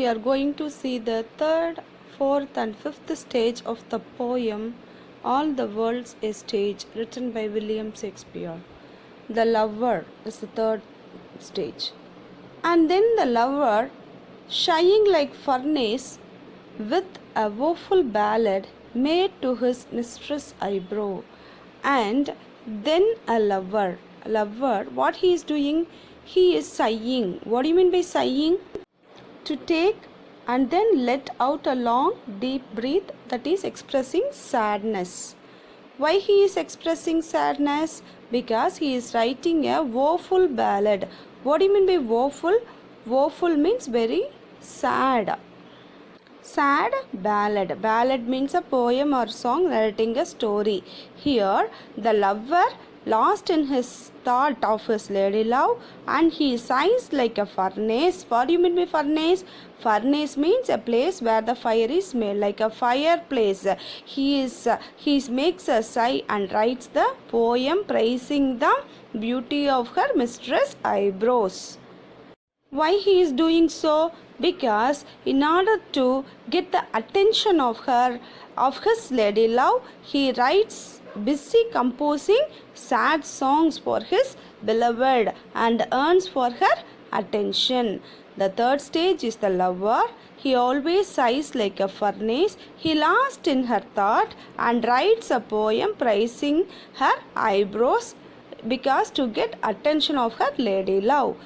we are going to see the third, fourth and fifth stage of the poem All the World's a Stage, written by William Shakespeare. The lover is the third stage. And then the lover, shying like furnace, with a woeful ballad made to his mistress' eyebrow. And then a lover, what he is doing? He is sighing. What do you mean by sighing? To take and then let out a long deep breath, that is expressing sadness. Why he is expressing sadness? Because he is writing a woeful ballad. What do you mean by woeful? Woeful means very sad. Sad ballad. Ballad means a poem or song narrating a story. Here the lover lost in his thought of his lady love, and he sighs like a furnace. What do you mean by furnace? Furnace means a place where the fire is made, like a fireplace. He makes a sigh and writes the poem praising the beauty of her mistress' eyebrows. Why he is doing so? Because in order to get the attention of his lady love, he writes busy composing sad songs for his beloved and earns for her attention. The third stage is the lover. He always sighs like a furnace. He lost in her thought and writes a poem praising her eyebrows because to get attention of her lady love.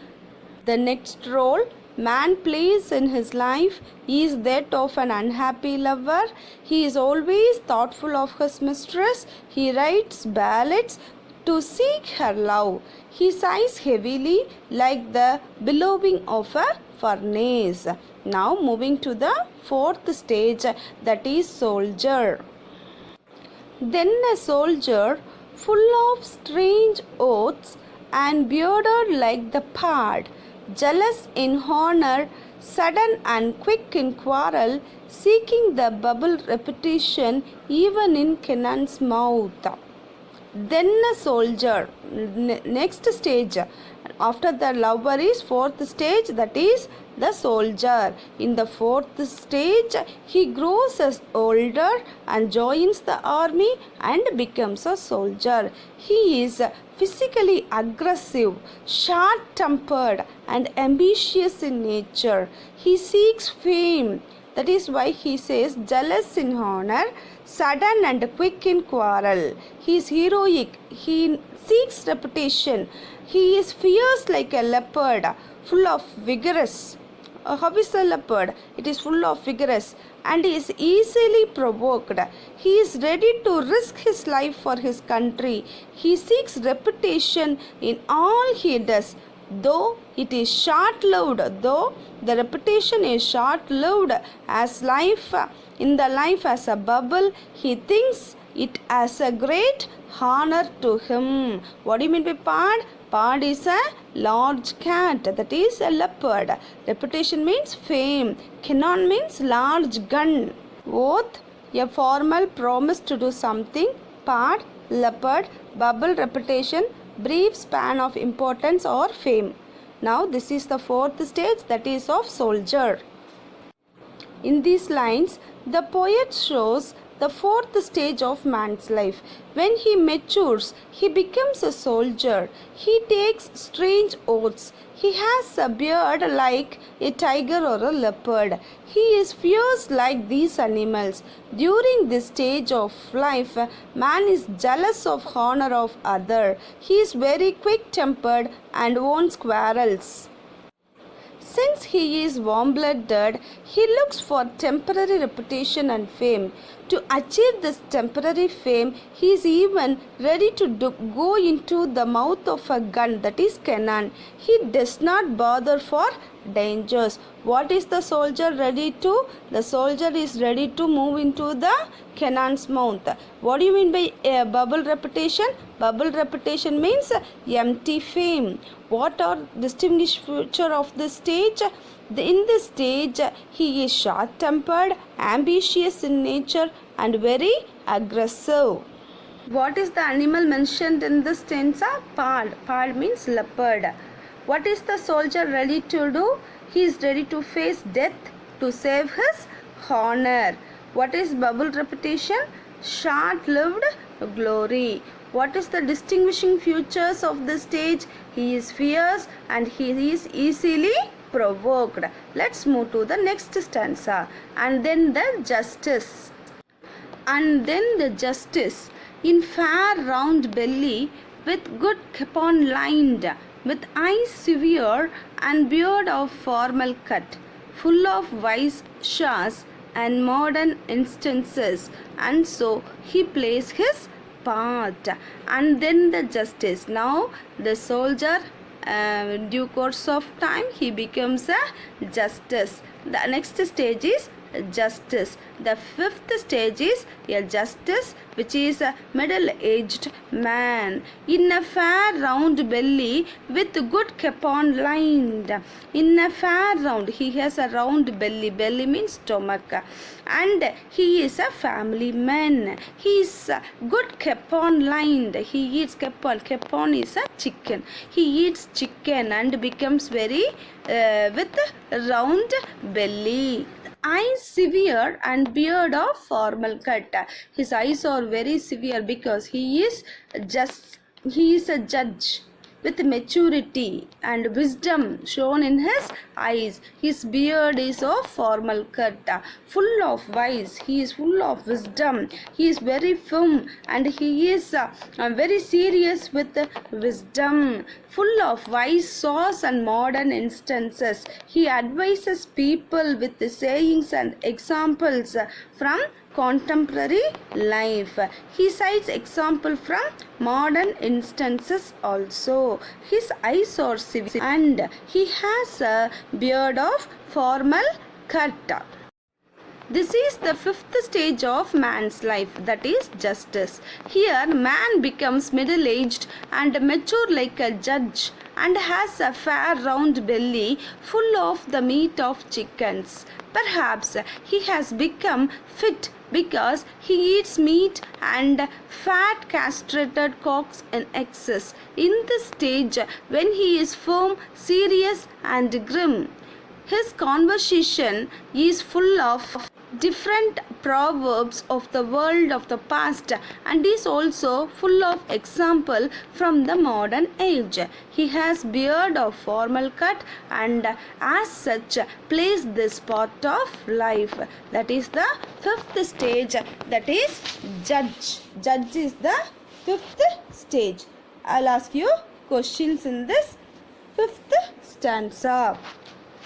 The next role man plays in his life is that of an unhappy lover. He is always thoughtful of his mistress. He writes ballads to seek her love. He sighs heavily like the billowing of a furnace. Now moving to the fourth stage, that is soldier. Then a soldier, full of strange oaths and bearded like the pard, jealous in honor, sudden and quick in quarrel, seeking the bubble repetition even in cannon's mouth. Then a soldier. Next stage after the lover is fourth stage, that is the soldier. In the fourth stage, he grows as older and joins the army and becomes a soldier. He is physically aggressive, short-tempered and ambitious in nature. He seeks fame. That is why he says jealous in honor, sudden and quick in quarrel. He is heroic. He seeks reputation. He is fierce like a leopard, full of vigorous. How is a leopard? It is full of vigorous and is easily provoked. He is ready to risk his life for his country. He seeks reputation in all he does, though it is short-lived, though the reputation is short-lived, as life in the life as a bubble, he thinks it as a great honor to him. What do you mean by pard? Pard is a large cat, that is a leopard. Reputation means fame. Cannon means large gun. Oath, a formal promise to do something. Pard, leopard, bubble, reputation, brief span of importance or fame. Now this is the fourth stage, that is of soldier. In these lines, the poet shows the fourth stage of man's life. When he matures, he becomes a soldier. He takes strange oaths. He has a beard like a tiger or a leopard. He is fierce like these animals. During this stage of life, man is jealous of honor of other. He is very quick-tempered and owns quarrels. Since he is warm-blooded, he looks for temporary reputation and fame. To achieve this temporary fame, he is even ready to go into the mouth of a gun, that is cannon. He does not bother for dangers. What is the soldier ready to? The soldier is ready to move into the cannon's mouth. What do you mean by a bubble reputation? Bubble reputation means empty fame. What are distinguished features of this stage? In this stage, he is short-tempered, ambitious in nature and very aggressive. What is the animal mentioned in this stanza? Pard. Pard means leopard. What is the soldier ready to do? He is ready to face death. to save his honor. What is bubble repetition? Short-lived glory. What is the distinguishing features of the stage? He is fierce and he is easily provoked. Let's move to the next stanza. And then the justice. And then the justice, in fair round belly, with good capon lined, with eyes severe and beard of formal cut, full of wise shas and modern instances, and so he plays his part. And then the justice. Now the soldier, due course of time, he becomes a justice. The next stage is justice. The fifth stage is a justice, which is a middle-aged man, in a fair round belly with good capon lined. In a fair round, he has a round belly. Belly means stomach. And he is a family man. He is good capon lined. He eats capon. Capon is a chicken. He eats chicken and becomes very with round belly. Eyes severe and beard of formal cut. His eyes are very severe because he is a judge with maturity and wisdom shown in his eyes. His beard is of formal cut, full of wise. He is full of wisdom. He is very firm and he is very serious with wisdom, full of wise saws and modern instances. He advises people with the sayings and examples from contemporary life. He cites example from modern instances also. His eyes are severe and he has a beard of formal cut. This is the fifth stage of man's life, that is justice. Here man becomes middle-aged and mature like a judge and has a fair round belly full of the meat of chickens. Perhaps he has become fit because he eats meat and fat castrated cocks in excess. In this stage, when he is firm, serious and grim, his conversation is full of different proverbs of the world of the past and is also full of example from the modern age. He has beard of formal cut and as such plays this part of life. That is the fifth stage, that is judge. Judge is the fifth stage. I'll ask you questions in this fifth stanza.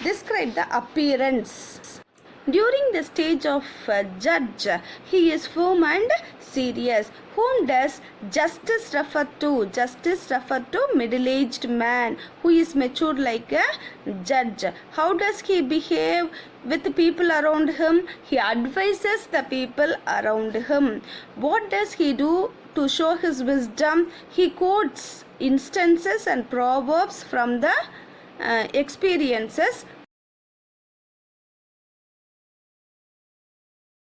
Describe the appearance. During the stage of judge, he is firm and serious. Whom does justice refer to? Justice refer to middle-aged man who is mature like a judge. How does he behave with the people around him? He advises the people around him. What does he do to show his wisdom? He quotes instances and proverbs from the experiences